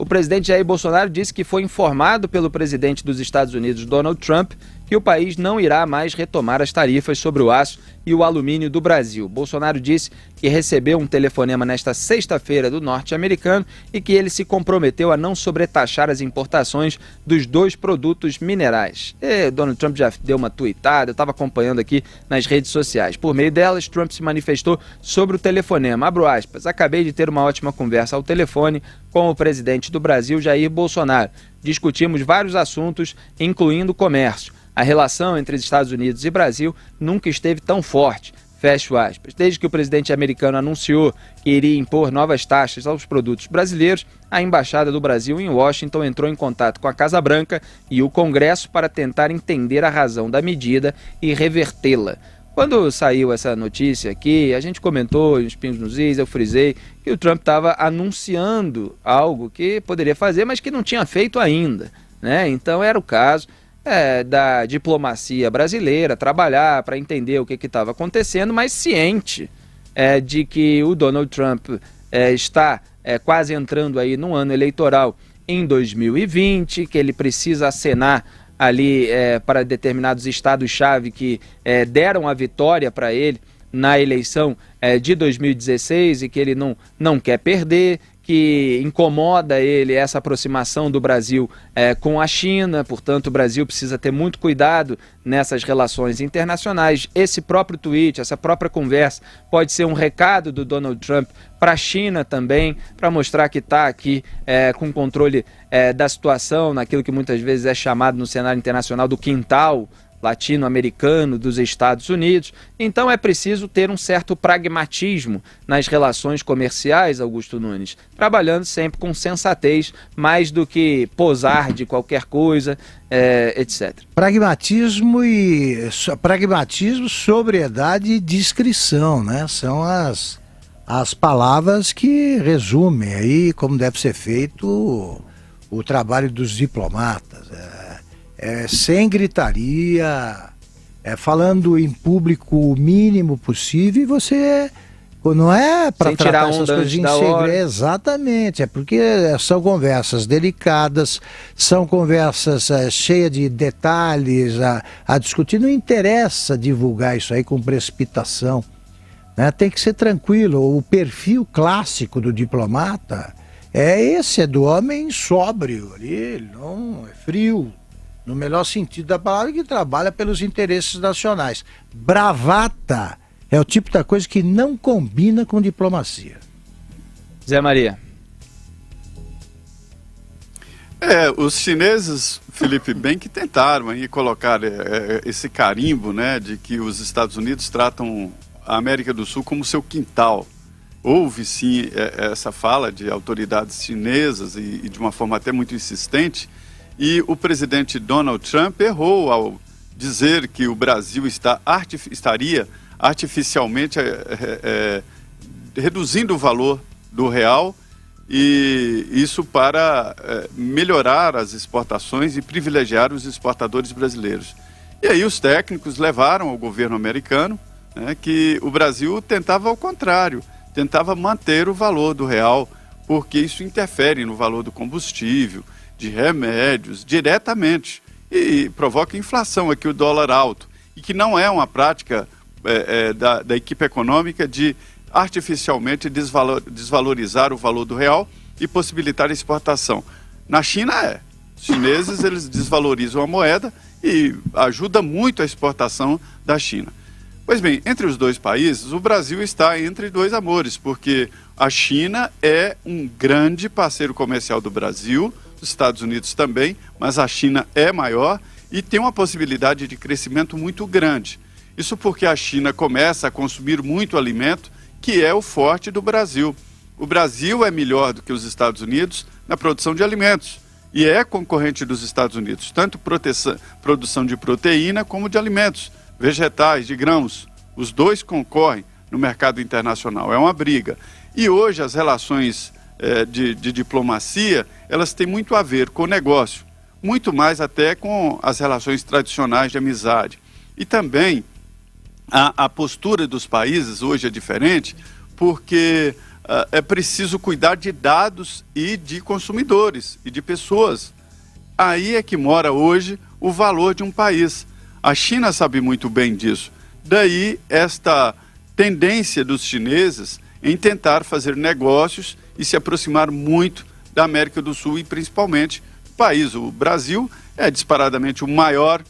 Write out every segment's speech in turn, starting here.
presidente Jair Bolsonaro disse que foi informado pelo presidente dos Estados Unidos, Donald Trump, que o país não irá mais retomar as tarifas sobre o aço e o alumínio do Brasil. Bolsonaro disse que recebeu um telefonema nesta sexta-feira do norte-americano e que ele se comprometeu a não sobretaxar as importações dos dois produtos minerais. Donald Trump já deu uma tuitada, eu estava acompanhando aqui nas redes sociais. Por meio delas, Trump se manifestou sobre o telefonema. Abro aspas, acabei de ter uma ótima conversa ao telefone com o presidente do Brasil, Jair Bolsonaro. Discutimos vários assuntos, incluindo o comércio. A relação entre os Estados Unidos e Brasil nunca esteve tão forte, fecho aspas. Desde que o presidente americano anunciou que iria impor novas taxas aos produtos brasileiros, a Embaixada do Brasil em Washington entrou em contato com a Casa Branca e o Congresso para tentar entender a razão da medida e revertê-la. Quando saiu essa notícia aqui, a gente comentou nos Pingos nos Is, eu frisei que o Trump estava anunciando algo que poderia fazer, mas que não tinha feito ainda, né? Então era o caso da diplomacia brasileira, trabalhar para entender o que estava acontecendo, mas ciente de que o Donald Trump está quase entrando aí num ano eleitoral em 2020, que ele precisa acenar ali para determinados estados-chave que deram a vitória para ele na eleição de 2016 e que ele não quer perder, que incomoda ele essa aproximação do Brasil com a China, portanto o Brasil precisa ter muito cuidado nessas relações internacionais. Esse próprio tweet, essa própria conversa pode ser um recado do Donald Trump para a China também, para mostrar que está aqui com controle da situação, naquilo que muitas vezes é chamado no cenário internacional do quintal latino-americano dos Estados Unidos. Então é preciso ter um certo pragmatismo nas relações comerciais, Augusto Nunes, trabalhando sempre com sensatez, mais do que posar de qualquer coisa, etc. Pragmatismo, sobriedade e discrição, né? São as palavras que resumem aí como deve ser feito o trabalho dos diplomatas. Sem gritaria, falando em público o mínimo possível, e você não é para tratar essas coisas em segredo. Exatamente, porque são conversas delicadas, são conversas cheias de detalhes a discutir. Não interessa divulgar isso aí com precipitação, né? Tem que ser tranquilo. O perfil clássico do diplomata é do homem sóbrio, ele não é frio, no melhor sentido da palavra, que trabalha pelos interesses nacionais. Bravata é o tipo da coisa que não combina com diplomacia. Zé Maria. Os chineses, Felipe, bem que tentaram aí colocar esse carimbo, né, de que os Estados Unidos tratam a América do Sul como seu quintal. Houve sim essa fala de autoridades chinesas e de uma forma até muito insistente. E o presidente Donald Trump errou ao dizer que o Brasil estaria artificialmente reduzindo o valor do real, e isso para melhorar as exportações e privilegiar os exportadores brasileiros. E aí os técnicos levaram ao governo americano, né, que o Brasil tentava ao contrário, tentava manter o valor do real, porque isso interfere no valor do combustível, de remédios, diretamente, e provoca inflação aqui, o dólar alto, e que não é uma prática da equipe econômica de artificialmente desvalorizar o valor do real e possibilitar a exportação. Na China os chineses, eles desvalorizam a moeda e ajuda muito a exportação da China. Pois bem, entre os dois países, o Brasil está entre dois amores, porque a China é um grande parceiro comercial do Brasil, os Estados Unidos também, mas a China é maior e tem uma possibilidade de crescimento muito grande. Isso porque a China começa a consumir muito alimento, que é o forte do Brasil. O Brasil é melhor do que os Estados Unidos na produção de alimentos e é concorrente dos Estados Unidos, tanto produção de proteína como de alimentos, vegetais, de grãos. Os dois concorrem no mercado internacional, é uma briga. E hoje as relações de diplomacia, elas têm muito a ver com o negócio, muito mais até com as relações tradicionais de amizade. E também a postura dos países hoje é diferente, porque é preciso cuidar de dados e de consumidores e de pessoas. Aí é que mora hoje o valor de um país. A China sabe muito bem disso. Daí esta tendência dos chineses em tentar fazer negócios e se aproximar muito da América do Sul e principalmente do país. O Brasil é disparadamente o maior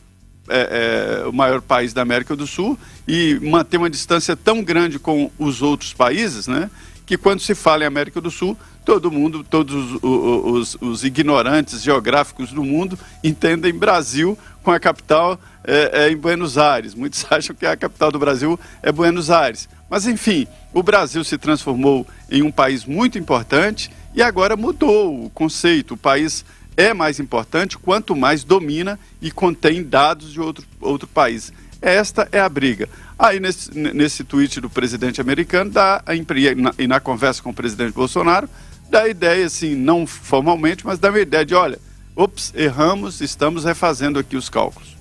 país da América do Sul e manter uma distância tão grande com os outros países, né, que quando se fala em América do Sul, todo mundo, todos os ignorantes geográficos do mundo entendem Brasil com a capital em Buenos Aires. Muitos acham que a capital do Brasil é Buenos Aires. Mas, enfim, o Brasil se transformou em um país muito importante e agora mudou o conceito. O país é mais importante quanto mais domina e contém dados de outro país. Esta é a briga. Aí, nesse tweet do presidente americano, e na conversa com o presidente Bolsonaro, dá a ideia, assim, não formalmente, mas dá uma ideia de, olha, erramos, estamos refazendo aqui os cálculos.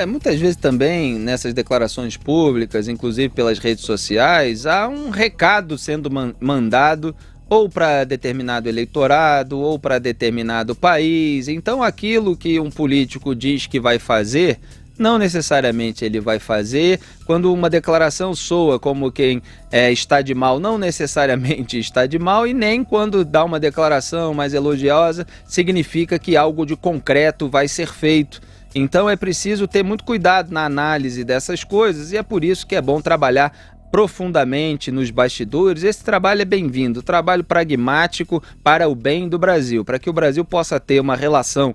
Muitas vezes também, nessas declarações públicas, inclusive pelas redes sociais, há um recado sendo mandado ou para determinado eleitorado, ou para determinado país. Então, aquilo que um político diz que vai fazer, não necessariamente ele vai fazer. Quando uma declaração soa como quem está de mal, não necessariamente está de mal, e nem quando dá uma declaração mais elogiosa, significa que algo de concreto vai ser feito. Então é preciso ter muito cuidado na análise dessas coisas, e é por isso que é bom trabalhar profundamente nos bastidores. Esse trabalho é bem-vindo, trabalho pragmático para o bem do Brasil, para que o Brasil possa ter uma relação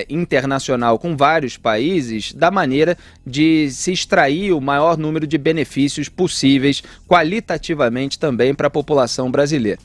internacional com vários países, da maneira de se extrair o maior número de benefícios possíveis, qualitativamente também para a população brasileira.